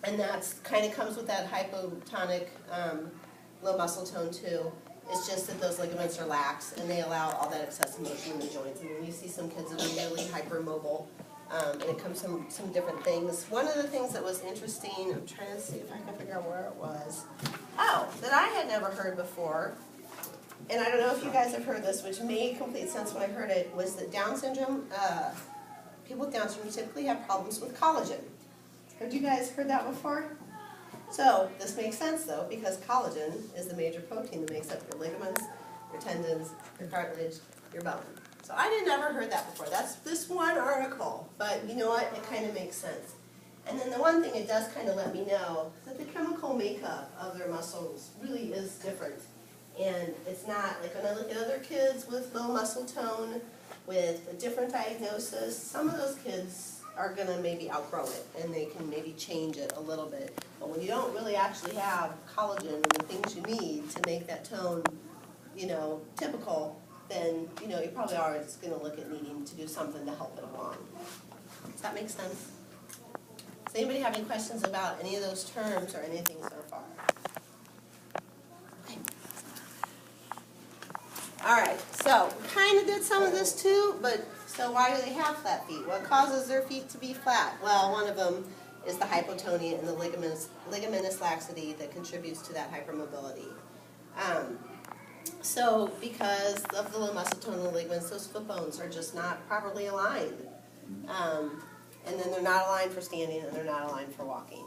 And that's kind of comes with that hypotonic low muscle tone too. It's just that those ligaments are lax and they allow all that excessive motion in the joints. And when you see some kids that are really hypermobile, and it comes from some different things. One of the things that was interesting, I'm trying to see if I can figure out where it was. Oh, that I had never heard before, and I don't know if you guys have heard this, which made complete sense when I heard it, was that Down syndrome, people with Down syndrome typically have problems with collagen. Have you guys heard that before? So this makes sense though, because collagen is the major protein that makes up your ligaments, your tendons, your cartilage, your bone. So I had never heard that before. That's this one article, but you know what? It kind of makes sense. And then the one thing it does kind of let me know that the chemical makeup of their muscles really is different. And it's not, like when I look at other kids with low muscle tone, with a different diagnosis, some of those kids are going to maybe outgrow it, and they can maybe change it a little bit. But when you don't really actually have collagen and the things you need to make that tone, you know, typical, then, you know, you probably are just going to look at needing to do something to help it along. Does that make sense? Does anybody have any questions about any of those terms or anything so far? Okay. All right, so we kind of did some of this too, but so why do they have flat feet? What causes their feet to be flat? Well, one of them is the hypotonia and the ligamentous laxity that contributes to that hypermobility. So because of the low muscle tone and the ligaments, those foot bones are just not properly aligned. And then they're not aligned for standing and they're not aligned for walking.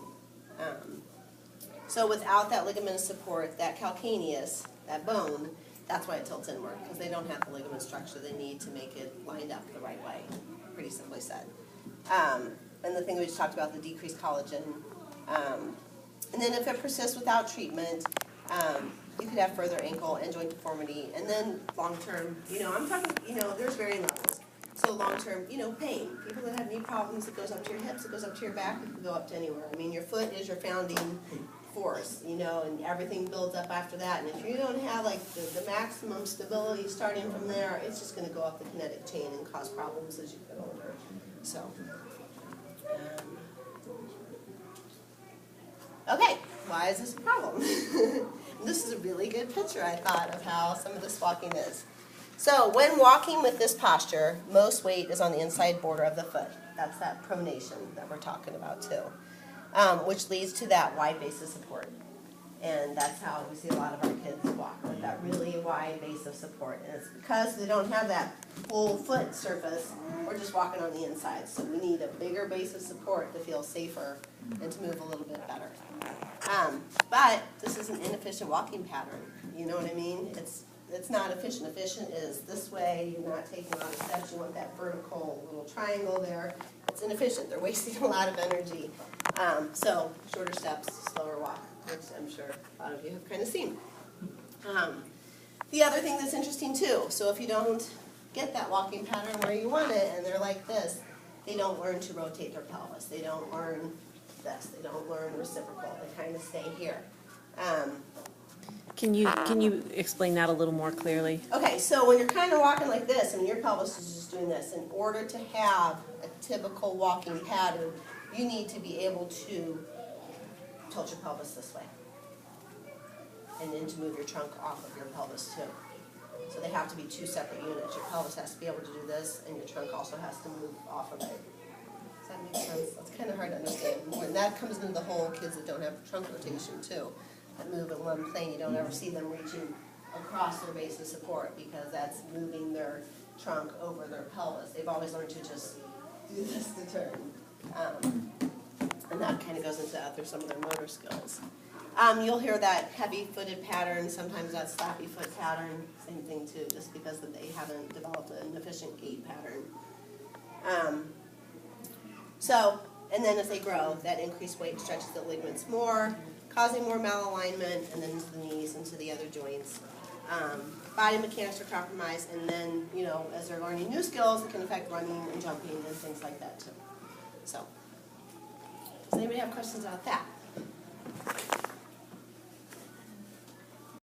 So without that ligamentous support, that calcaneus, that bone, that's why it tilts inward, because they don't have the ligament structure they need to make it lined up the right way, pretty simply said. And the thing we just talked about, the decreased collagen. And then if it persists without treatment, you could have further ankle and joint deformity. And then long-term, you know, I'm talking, you know, there's varying levels. So long-term, you know, pain. People that have knee problems, it goes up to your hips, it goes up to your back, it can go up to anywhere. I mean, your foot is your founding force, you know, and everything builds up after that. And if you don't have, like, the maximum stability starting from there, it's just going to go up the kinetic chain and cause problems as you get older. So, okay, why is this a problem? This is a really good picture, I thought, of how some of this walking is. So when walking with this posture, most weight is on the inside border of the foot. That's that pronation that we're talking about too, which leads to that wide base of support. And that's how we see a lot of our kids walk, with that really wide base of support. And it's because they don't have that full foot surface, we're just walking on the inside. So we need a bigger base of support to feel safer and to move a little bit better. But this is an inefficient walking pattern. You know what I mean? It's not efficient. Efficient is this way. You're not taking a lot of steps. You want that vertical little triangle there. It's inefficient. They're wasting a lot of energy. So shorter steps, slower walk, which I'm sure a lot of you have kind of seen. The other thing that's interesting too, so if you don't get that walking pattern where you want it and they're like this, they don't learn to rotate their pelvis. They don't learn this. They don't learn reciprocal. They kind of stay here. Can you explain that a little more clearly? Okay, so when you're kind of walking like this and your pelvis is just doing this, in order to have a typical walking pattern, you need to be able to tilt your pelvis this way. And then to move your trunk off of your pelvis too. So they have to be two separate units. Your pelvis has to be able to do this, and your trunk also has to move off of it. Does that make sense? That's kind of hard to understand. And that comes into the whole kids that don't have trunk rotation too, that move in one plane. You don't ever see them reaching across their base of support because that's moving their trunk over their pelvis. They've always learned to just do this to turn. And that kind of goes into some of their motor skills. You'll hear that heavy-footed pattern, sometimes that slappy foot pattern, same thing too, just because that they haven't developed an efficient gait pattern. And then as they grow, that increased weight stretches the ligaments more, causing more malalignment, and then into the knees, into the other joints. Body mechanics are compromised, and then, you know, as they're learning new skills, it can affect running and jumping and things like that too. So, does anybody have questions about that?